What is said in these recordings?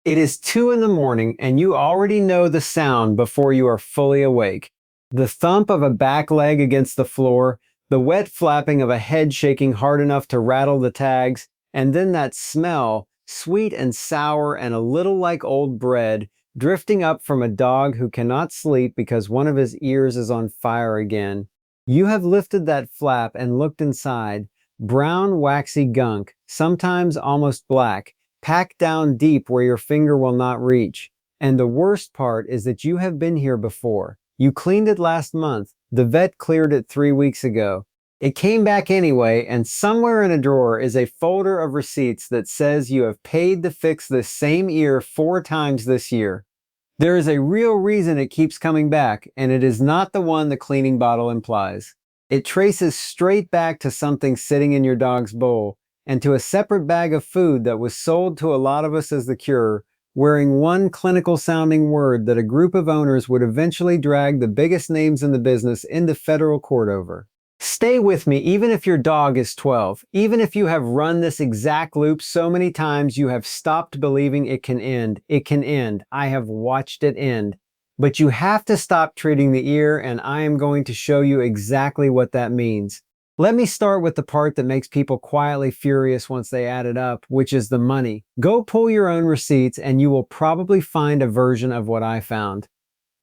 It is 2 in the morning and you already know the sound before you are fully awake. The thump of a back leg against the floor, the wet flapping of a head shaking hard enough to rattle the tags, and then that smell, sweet and sour and a little like old bread, drifting up from a dog who cannot sleep because one of his ears is on fire again. You have lifted that flap and looked inside. Brown, waxy gunk, sometimes almost black, packed down deep where your finger will not reach. And the worst part is that you have been here before. You cleaned it last month. The vet cleared it 3 weeks ago. It came back anyway, and somewhere in a drawer is a folder of receipts that says you have paid to fix this same ear 4 times this year. There is a real reason it keeps coming back, and it is not the one the cleaning bottle implies. It traces straight back to something sitting in your dog's bowl, and to a separate bag of food that was sold to a lot of us as the cure, wearing one clinical sounding word that a group of owners would eventually drag the biggest names in the business into federal court over. Stay with me even if your dog is 12. Even if you have run this exact loop so many times you have stopped believing it can end. It can end. I have watched it end. But you have to stop treating the ear, and I am going to show you exactly what that means. Let me start with the part that makes people quietly furious once they add it up, which is the money. Go pull your own receipts and you will probably find a version of what I found.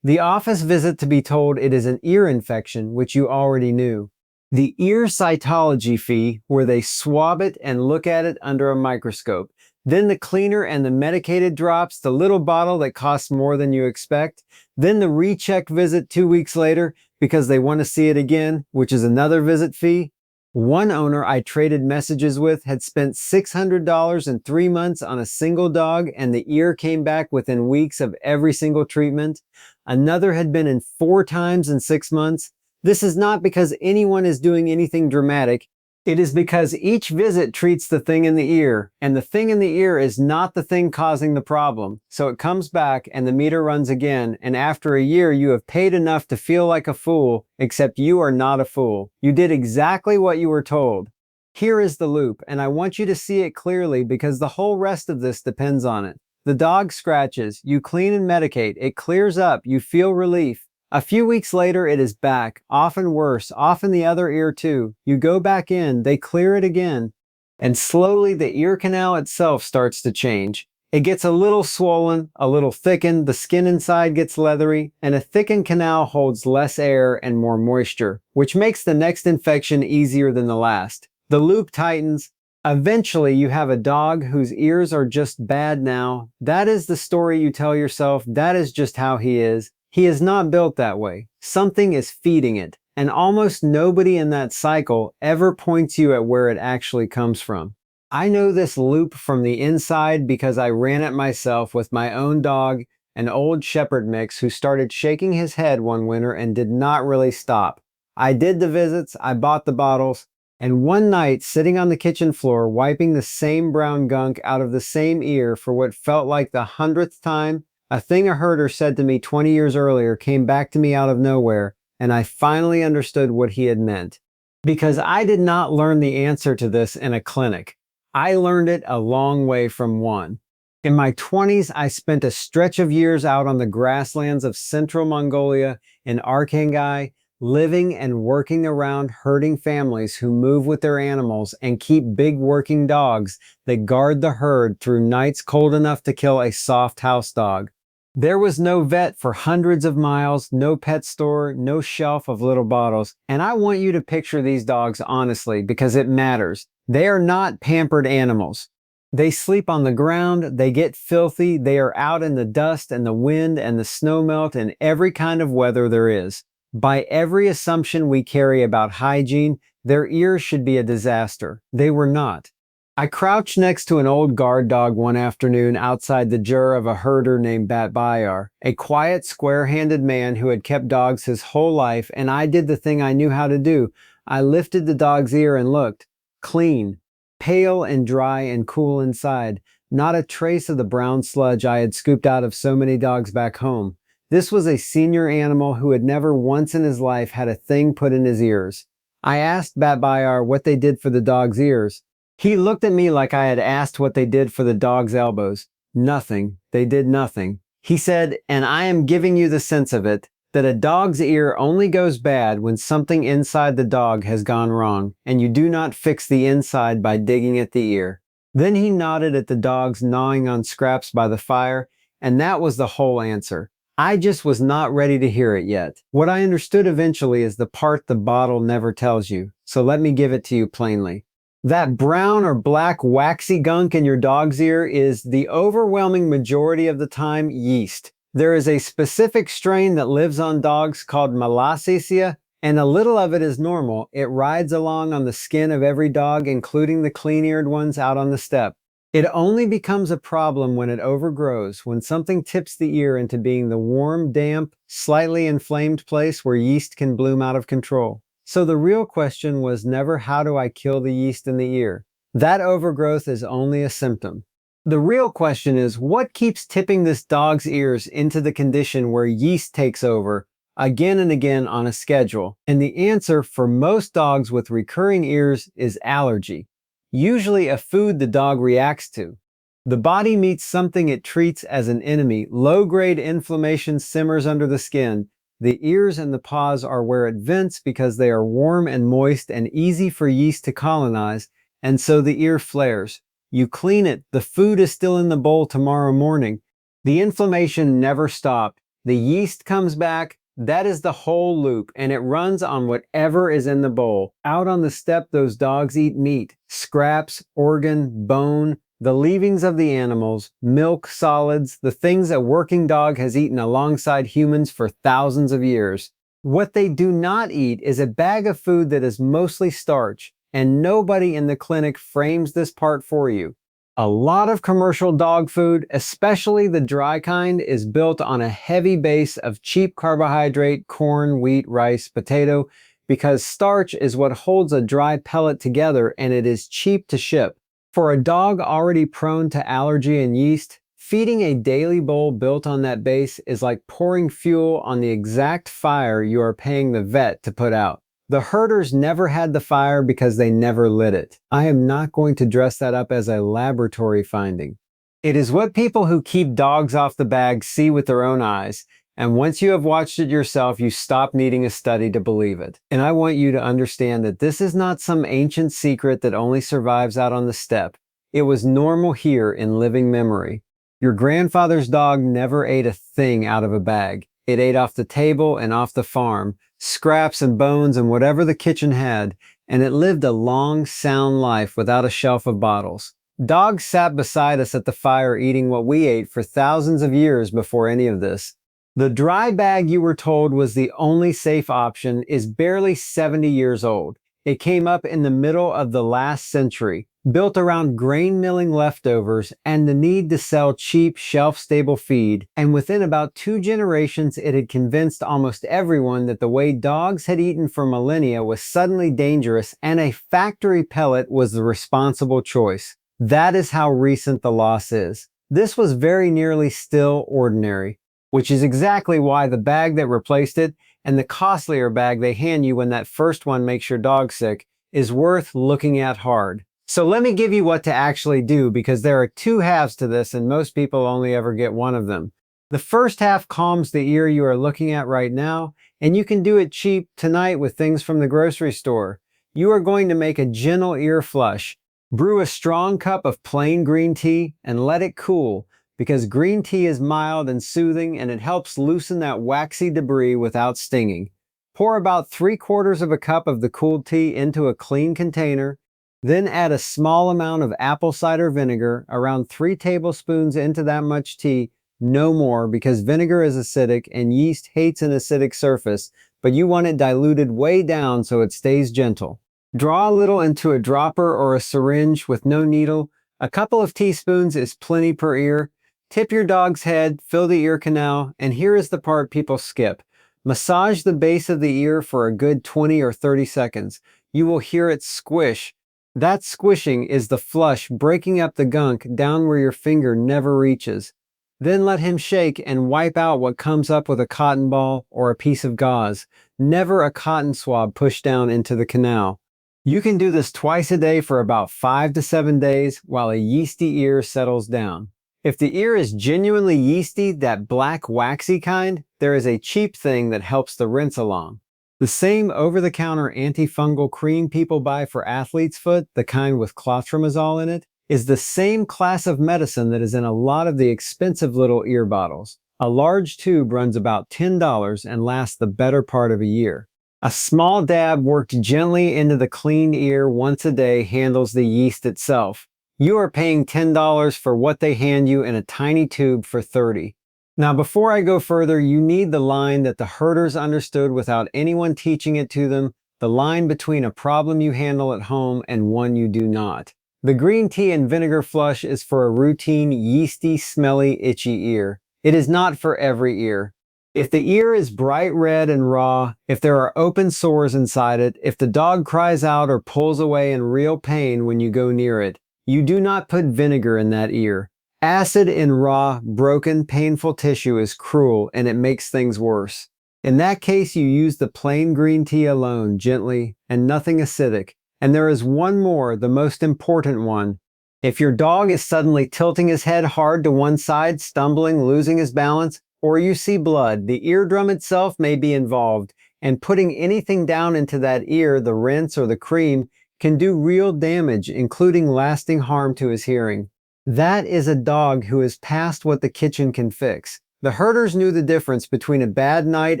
The office visit to be told it is an ear infection, which you already knew. The ear cytology fee, where they swab it and look at it under a microscope. Then the cleaner and the medicated drops, the little bottle that costs more than you expect. Then the recheck visit 2 weeks later because they want to see it again, which is another visit fee. One owner I traded messages with had spent $600 in 3 months on a single dog, and the ear came back within weeks of every single treatment. Another had been in 4 times in 6 months. This is not because anyone is doing anything dramatic. It is because each visit treats the thing in the ear, and the thing in the ear is not the thing causing the problem. So it comes back and the meter runs again, and after a year you have paid enough to feel like a fool, except you are not a fool. You did exactly what you were told. Here is the loop, and I want you to see it clearly because the whole rest of this depends on it. The dog scratches, you clean and medicate, it clears up, you feel relief. A few weeks later, it is back, often worse, often the other ear too. You go back in, they clear it again, and slowly the ear canal itself starts to change. It gets a little swollen, a little thickened, the skin inside gets leathery, and a thickened canal holds less air and more moisture, which makes the next infection easier than the last. The loop tightens. Eventually, you have a dog whose ears are just bad now. That is the story you tell yourself. That is just how he is. He is not built that way. Something is feeding it, and almost nobody in that cycle ever points you at where it actually comes from. I know this loop from the inside because I ran it myself with my own dog, an old shepherd mix who started shaking his head one winter and did not really stop. I did the visits, I bought the bottles, and one night sitting on the kitchen floor wiping the same brown gunk out of the same ear for what felt like the 100th time, a thing a herder said to me 20 years earlier came back to me out of nowhere, and I finally understood what he had meant. Because I did not learn the answer to this in a clinic. I learned it a long way from one. In my 20s, I spent a stretch of years out on the grasslands of central Mongolia in Arkhangai, living and working around herding families who move with their animals and keep big working dogs that guard the herd through nights cold enough to kill a soft house dog. There was no vet for hundreds of miles, no pet store, no shelf of little bottles. And I want you to picture these dogs honestly because it matters. They are not pampered animals. They sleep on the ground, they get filthy, they are out in the dust and the wind and the snowmelt and every kind of weather there is. By every assumption we carry about hygiene, their ears should be a disaster. They were not. I crouched next to an old guard dog one afternoon outside the jur of a herder named Bat Bayar, a quiet, square-handed man who had kept dogs his whole life, and I did the thing I knew how to do. I lifted the dog's ear and looked. Clean. Pale and dry and cool inside. Not a trace of the brown sludge I had scooped out of so many dogs back home. This was a senior animal who had never once in his life had a thing put in his ears. I asked Bat Bayar what they did for the dog's ears. He looked at me like I had asked what they did for the dog's elbows. Nothing. They did nothing. He said, and I am giving you the sense of it, that a dog's ear only goes bad when something inside the dog has gone wrong, and you do not fix the inside by digging at the ear. Then he nodded at the dogs gnawing on scraps by the fire, and that was the whole answer. I just was not ready to hear it yet. What I understood eventually is the part the bottle never tells you, so let me give it to you plainly. That brown or black waxy gunk in your dog's ear is the overwhelming majority of the time yeast. There is a specific strain that lives on dogs called malassezia, and a little of it is normal. It rides along on the skin of every dog, including the clean-eared ones out on the step. It only becomes a problem when it overgrows, when something tips the ear into being the warm, damp, slightly inflamed place where yeast can bloom out of control. So the real question was never how do I kill the yeast in the ear? That overgrowth is only a symptom. The real question is what keeps tipping this dog's ears into the condition where yeast takes over again and again on a schedule? And the answer for most dogs with recurring ears is allergy. Usually a food the dog reacts to. The body meets something it treats as an enemy. Low-grade inflammation simmers under the skin. The ears and the paws are where it vents because they are warm and moist and easy for yeast to colonize, and so the ear flares. You clean it, the food is still in the bowl tomorrow morning. The inflammation never stopped. The yeast comes back. That is the whole loop, and it runs on whatever is in the bowl. Out on the step, those dogs eat meat, scraps, organ, bone, the leavings of the animals, milk, solids, the things a working dog has eaten alongside humans for thousands of years. What they do not eat is a bag of food that is mostly starch, and nobody in the clinic frames this part for you. A lot of commercial dog food, especially the dry kind, is built on a heavy base of cheap carbohydrate, corn, wheat, rice, potato, because starch is what holds a dry pellet together and it is cheap to ship. For a dog already prone to allergy and yeast, feeding a daily bowl built on that base is like pouring fuel on the exact fire you are paying the vet to put out. The herders never had the fire because they never lit it. I am not going to dress that up as a laboratory finding. It is what people who keep dogs off the bag see with their own eyes, and once you have watched it yourself, you stop needing a study to believe it. And I want you to understand that this is not some ancient secret that only survives out on the steppe. It was normal here in living memory. Your grandfather's dog never ate a thing out of a bag. It ate off the table and off the farm, scraps and bones and whatever the kitchen had, and it lived a long, sound life without a shelf of bottles. Dogs sat beside us at the fire eating what we ate for thousands of years before any of this. The dry bag you were told was the only safe option is barely 70 years old. It came up in the middle of the last century, built around grain milling leftovers and the need to sell cheap, shelf-stable feed, and within about 2 generations it had convinced almost everyone that the way dogs had eaten for millennia was suddenly dangerous and a factory pellet was the responsible choice. That is how recent the loss is. This was very nearly still ordinary, which is exactly why the bag that replaced it and the costlier bag they hand you when that first one makes your dog sick is worth looking at hard. So let me give you what to actually do, because there are 2 halves to this and most people only ever get one of them. The first half calms the ear you are looking at right now, and you can do it cheap tonight with things from the grocery store. You are going to make a gentle ear flush. Brew a strong cup of plain green tea and let it cool, because green tea is mild and soothing and it helps loosen that waxy debris without stinging. Pour about 3/4 of a cup of the cooled tea into a clean container. Then add a small amount of apple cider vinegar, around 3 tablespoons into that much tea, no more, because vinegar is acidic and yeast hates an acidic surface, but you want it diluted way down so it stays gentle. Draw a little into a dropper or a syringe with no needle. A couple of teaspoons is plenty per ear. Tip your dog's head, fill the ear canal, and here is the part people skip. Massage the base of the ear for a good 20 or 30 seconds. You will hear it squish. That squishing is the flush breaking up the gunk down where your finger never reaches. Then let him shake and wipe out what comes up with a cotton ball or a piece of gauze. Never a cotton swab pushed down into the canal. You can do this twice a day for about 5 to 7 days while a yeasty ear settles down. If the ear is genuinely yeasty, that black waxy kind, there is a cheap thing that helps the rinse along. The same over-the-counter antifungal cream people buy for athlete's foot, the kind with clotrimazole in it, is the same class of medicine that is in a lot of the expensive little ear bottles. A large tube runs about $10 and lasts the better part of a year. A small dab worked gently into the clean ear once a day handles the yeast itself. You are paying $10 for what they hand you in a tiny tube for $30. Now, before I go further, you need the line that the herders understood without anyone teaching it to them, the line between a problem you handle at home and one you do not. The green tea and vinegar flush is for a routine, yeasty, smelly, itchy ear. It is not for every ear. If the ear is bright red and raw, if there are open sores inside it, if the dog cries out or pulls away in real pain when you go near it, you do not put vinegar in that ear. Acid in raw, broken, painful tissue is cruel and it makes things worse. In that case, you use the plain green tea alone, gently, and nothing acidic. And there is one more, the most important one. If your dog is suddenly tilting his head hard to one side, stumbling, losing his balance, or you see blood, the eardrum itself may be involved, and putting anything down into that ear, the rinse or the cream, can do real damage, including lasting harm to his hearing. That is a dog who is past what the kitchen can fix. The herders knew the difference between a bad night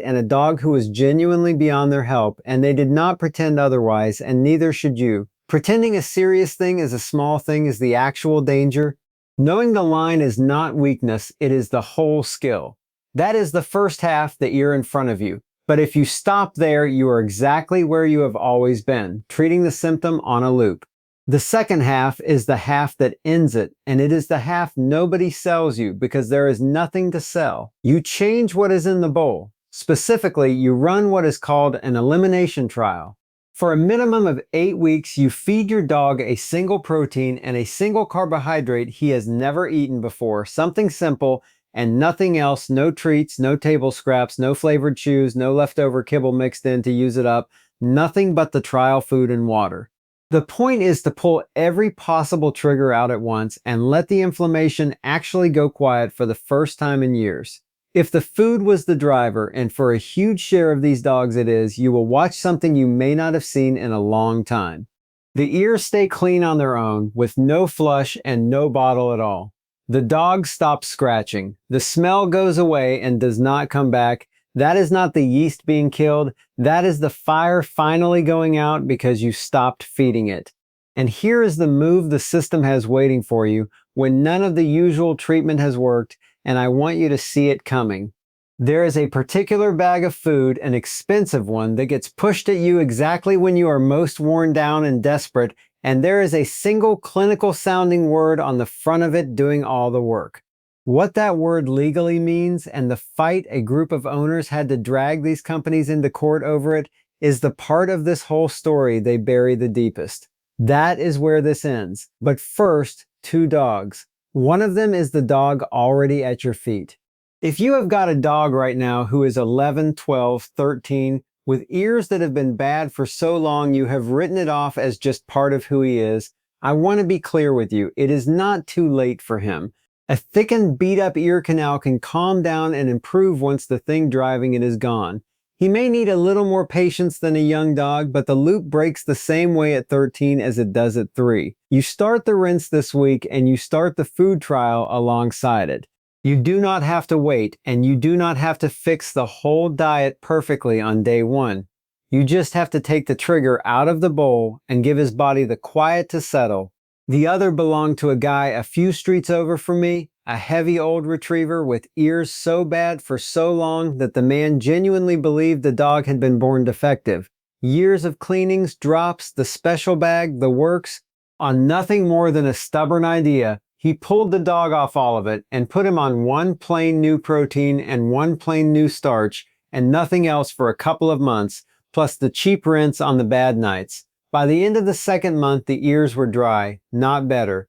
and a dog who was genuinely beyond their help, and they did not pretend otherwise, and neither should you. Pretending a serious thing is a small thing is the actual danger. Knowing the line is not weakness, it is the whole skill. That is the first half, the ear in front of you. But if you stop there, you are exactly where you have always been, treating the symptom on a loop. The second half is the half that ends it, and it is the half nobody sells you because there is nothing to sell. You change what is in the bowl. Specifically, you run what is called an elimination trial. For a minimum of 8 weeks, you feed your dog a single protein and a single carbohydrate he has never eaten before, something simple, and nothing else, no treats, no table scraps, no flavored chews, no leftover kibble mixed in to use it up, nothing but the trial food and water. The point is to pull every possible trigger out at once and let the inflammation actually go quiet for the first time in years. If the food was the driver, and for a huge share of these dogs it is, you will watch something you may not have seen in a long time. The ears stay clean on their own, with no flush and no bottle at all. The dog stops scratching. The smell goes away and does not come back. That is not the yeast being killed. That is the fire finally going out because you stopped feeding it. And here is the move the system has waiting for you when none of the usual treatment has worked, and I want you to see it coming. There is a particular bag of food, an expensive one, that gets pushed at you exactly when you are most worn down and desperate, and there is a single clinical sounding word on the front of it doing all the work. What that word legally means and the fight a group of owners had to drag these companies into court over it is the part of this whole story they bury the deepest. That is where this ends. But first, 2 dogs. One of them is the dog already at your feet. If you have got a dog right now who is 11, 12, 13, with ears that have been bad for so long you have written it off as just part of who he is, I want to be clear with you. It is not too late for him. A thickened, beat-up ear canal can calm down and improve once the thing driving it is gone. He may need a little more patience than a young dog, but the loop breaks the same way at 13 as it does at 3. You start the rinse this week and you start the food trial alongside it. You do not have to wait, and you do not have to fix the whole diet perfectly on day 1. You just have to take the trigger out of the bowl and give his body the quiet to settle. The other belonged to a guy a few streets over from me, a heavy old retriever with ears so bad for so long that the man genuinely believed the dog had been born defective. Years of cleanings, drops, the special bag, the works. On nothing more than a stubborn idea, he pulled the dog off all of it and put him on one plain new protein and one plain new starch and nothing else for a couple of months, plus the cheap rinse on the bad nights. By the end of the 2nd month, the ears were dry, not better.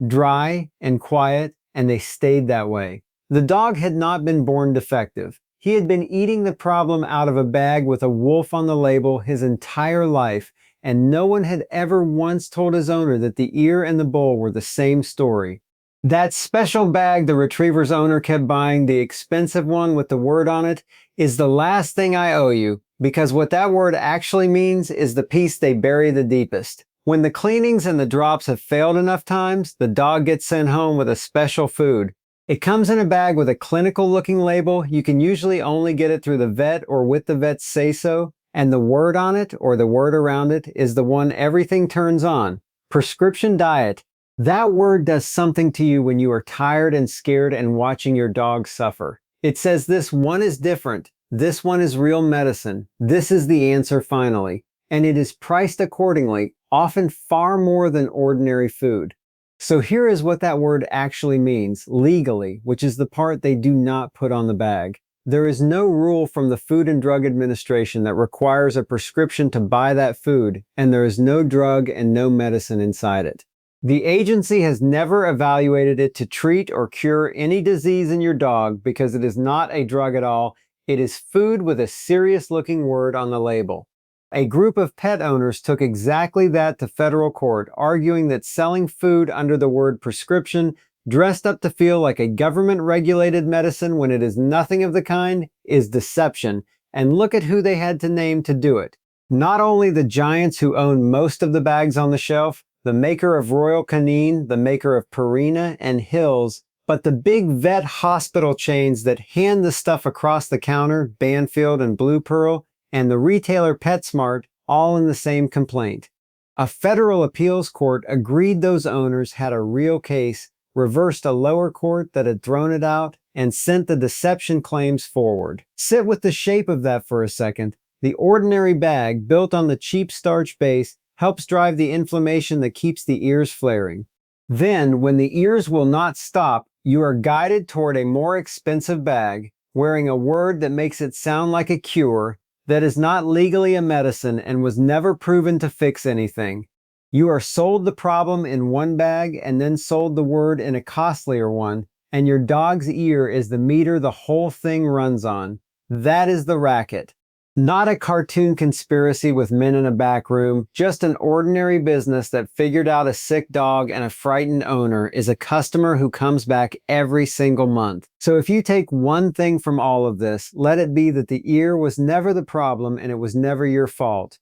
Dry and quiet, and they stayed that way. The dog had not been born defective. He had been eating the problem out of a bag with a wolf on the label his entire life, and no one had ever once told his owner that the ear and the bowl were the same story. That special bag the retriever's owner kept buying, the expensive one with the word on it, is the last thing I owe you, because what that word actually means is the piece they bury the deepest. When the cleanings and the drops have failed enough times, the dog gets sent home with a special food. It comes in a bag with a clinical looking label. You can usually only get it through the vet or with the vet's say-so, and the word on it, or the word around it, is the one everything turns on. Prescription diet. That word does something to you when you are tired and scared and watching your dog suffer. It says this one is different. This one is real medicine. This is the answer finally. And it is priced accordingly, often far more than ordinary food. So here is what that word actually means, legally, which is the part they do not put on the bag. There is no rule from the Food and Drug Administration that requires a prescription to buy that food, and there is no drug and no medicine inside it. The agency has never evaluated it to treat or cure any disease in your dog because it is not a drug at all. It is food with a serious-looking word on the label. A group of pet owners took exactly that to federal court, arguing that selling food under the word prescription, dressed up to feel like a government-regulated medicine when it is nothing of the kind, is deception. And look at who they had to name to do it. Not only the giants who own most of the bags on the shelf, the maker of Royal Canin, the maker of Purina and Hills, but the big vet hospital chains that hand the stuff across the counter, Banfield and Blue Pearl, and the retailer PetSmart, all in the same complaint. A federal appeals court agreed those owners had a real case, reversed a lower court that had thrown it out, and sent the deception claims forward. Sit with the shape of that for a second. The ordinary bag, built on the cheap starch base, helps drive the inflammation that keeps the ears flaring. Then, when the ears will not stop, you are guided toward a more expensive bag, wearing a word that makes it sound like a cure, that is not legally a medicine and was never proven to fix anything. You are sold the problem in one bag and then sold the word in a costlier one, and your dog's ear is the meter the whole thing runs on. That is the racket. Not a cartoon conspiracy with men in a back room, just an ordinary business that figured out a sick dog and a frightened owner is a customer who comes back every single month. So if you take one thing from all of this, let it be that the ear was never the problem and it was never your fault.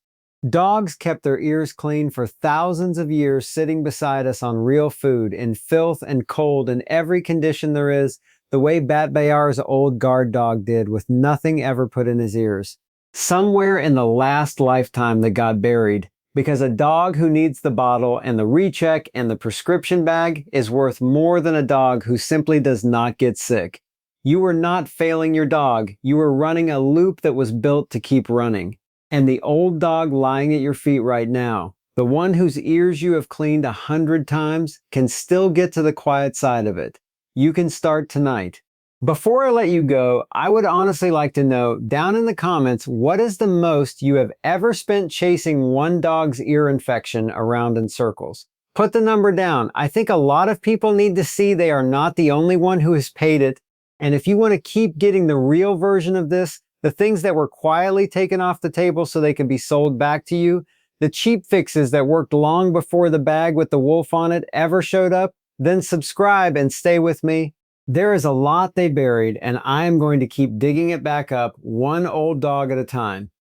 Dogs kept their ears clean for thousands of years sitting beside us on real food, in filth and cold in every condition there is, the way Bat Bayar's old guard dog did with nothing ever put in his ears. Somewhere in the last lifetime that got buried, because a dog who needs the bottle and the recheck and the prescription bag is worth more than a dog who simply does not get sick. You were not failing your dog. You were running a loop that was built to keep running. And the old dog lying at your feet right now, the one whose ears you have cleaned 100 times, can still get to the quiet side of it. You can start tonight. Before I let you go, I would honestly like to know down in the comments, what is the most you have ever spent chasing one dog's ear infection around in circles? Put the number down. I think a lot of people need to see they are not the only one who has paid it. And if you want to keep getting the real version of this, the things that were quietly taken off the table so they can be sold back to you, the cheap fixes that worked long before the bag with the wolf on it ever showed up, then subscribe and stay with me. There is a lot they buried, and I am going to keep digging it back up, one old dog at a time.